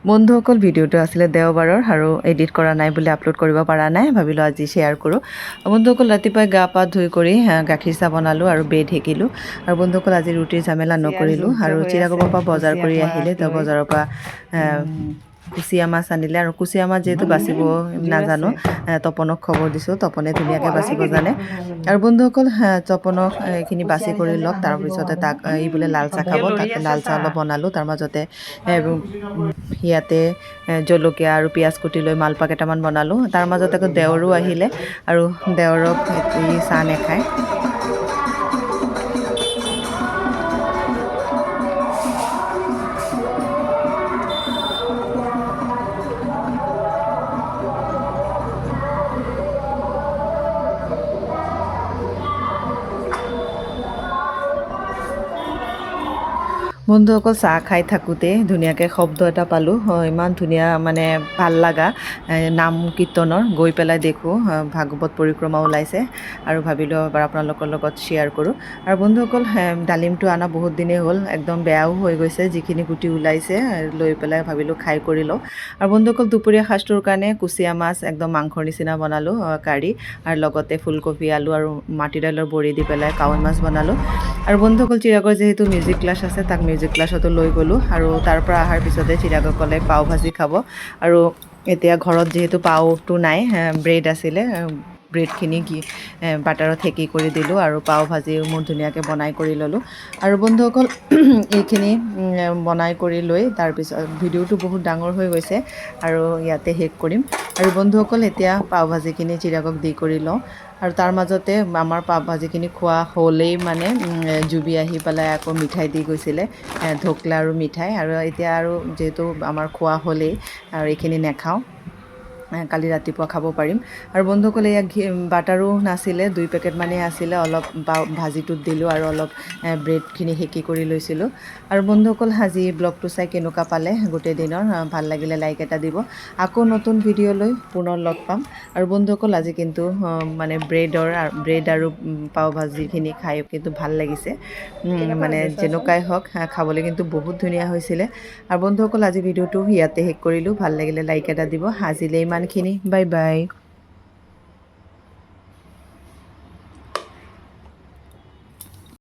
বন্ধুসকল ভিডিঅ'টো আছিলে দেওবাৰৰ আৰু এডিট কৰা নাই বুলি আপলোড কৰিব পৰা নাই ভাবিলোঁ আজি শ্বেয়াৰ কৰোঁ। বন্ধুসকল ৰাতিপুৱাই গা পা ধুই কৰি গাখীৰ চাহ বনালোঁ আৰু বেড সেকিলোঁ। আৰু বন্ধুসকল আজি ৰুটিৰ ঝামেলা নকৰিলোঁ আৰু চিৰাগমৰ পৰা বজাৰ কৰি আহিলে তো বজাৰৰ পৰা কুচিয়া মাছ আনিলে আৰু কুচিয়া মাছ যিহেতু বাচিব নাজানো তপনক খবৰ দিছোঁ, তপনে ধুনীয়াকৈ বাচিব জানে। আৰু বন্ধুসকল তপনক এইখিনি বাছি কৰি লওক, তাৰপিছতে তাক ই বোলে লাল চাহ খাব, তাকে লাল চাহ অলপ বনালোঁ। তাৰ মাজতে ইয়াতে জলকীয়া আৰু পিঁয়াজ কুটি লৈ মালপোৱা কেইটামান বনালোঁ। তাৰ মাজতে আকৌ দেৱৰো আহিলে আৰু দেৱৰক ই চাহ নাখায়। বন্ধুসকল চাহ খাই থাকোঁতে ধুনীয়াকৈ শব্দ এটা পালোঁ, ইমান ধুনীয়া মানে ভাল লগা নাম কীৰ্তনৰ। গৈ পেলাই দেখোঁ ভাগৱত পৰিক্ৰমা ওলাইছে আৰু ভাবিলোঁ এবাৰ আপোনালোকৰ লগত শ্বেয়াৰ কৰোঁ। আৰু বন্ধুসকল ডালিমটো অনা বহুত দিনেই হ'ল, একদম বেয়াও হৈ গৈছে, যিখিনি গুটি ওলাইছে লৈ পেলাই ভাবিলোঁ খাই কৰি লওঁ। আৰু বন্ধুসকল দুপৰীয়া সাজটোৰ কাৰণে কুচিয়া মাছ একদম মাংসৰ নিচিনা বনালোঁ কাৰী, আৰু লগতে ফুলকবি আলু আৰু মাটি দাইলৰ বড়ি দি পেলাই কাৱৈ মাছ বনালোঁ। আৰু বন্ধুসকল চিৰাগৰ যিহেতু মিউজিক ক্লাছ আছে, তাক মিউজিক ক্লাছতো লৈ গ'লোঁ। আৰু তাৰ পৰা অহাৰ পিছতে চিৰাগক ক'লে পাও ভাজি খাব। আৰু এতিয়া ঘৰত যিহেতু পাওটো নাই, ব্ৰেড আছিলে, ব্ৰেডখিনি বাটাৰত সেকি কৰি দিলোঁ আৰু পাও ভাজি মোৰ ধুনীয়াকৈ বনাই কৰি ল'লোঁ। আৰু বন্ধুসকল এইখিনি বনাই কৰি লৈ তাৰপিছত ভিডিঅ'টো বহুত ডাঙৰ হৈ গৈছে আৰু ইয়াতে শেষ কৰিম। আৰু বন্ধুসকল এতিয়া পাও ভাজিখিনি চিৰাগক দি কৰি লওঁ। আৰু তাৰ মাজতে আমাৰ পাও ভাজিখিনি খোৱা হ'লেই মানে জুবি আহি পেলাই আকৌ মিঠাই দি গৈছিলে, ঢকলা আৰু মিঠাই। আৰু এতিয়া আৰু যিহেতু আমাৰ খোৱা হ'লেই আৰু এইখিনি নাখাওঁ, কালি ৰাতিপুৱা খাব পাৰিম। আৰু বন্ধুসকল এয়া বাটাৰো নাছিলে, 2 পেকেটমানেই আছিলে, অলপ ভাজিটোত দিলোঁ আৰু অলপ ব্ৰেডখিনি সেকি কৰি লৈছিলোঁ। আৰু বন্ধুসকল আজি ব্লগটো চাই কেনেকুৱা পালে গোটেই দিনৰ, ভাল লাগিলে লাইক এটা দিব। আকৌ নতুন ভিডিঅ' লৈ পুনৰ লগ পাম। আৰু বন্ধুসকল আজি কিন্তু মানে ব্ৰেড আৰু পাও ভাজিখিনি খাই কিন্তু ভাল লাগিছে, মানে যেনেকুৱাই হওক খাবলৈ কিন্তু বহুত ধুনীয়া হৈছিলে। আৰু বন্ধুসকল আজি ভিডিঅ'টো ইয়াতে শেষ কৰিলোঁ, ভাল লাগিলে লাইক এটা দিব। আজিলৈ ইমানখিনি, বাই বাই।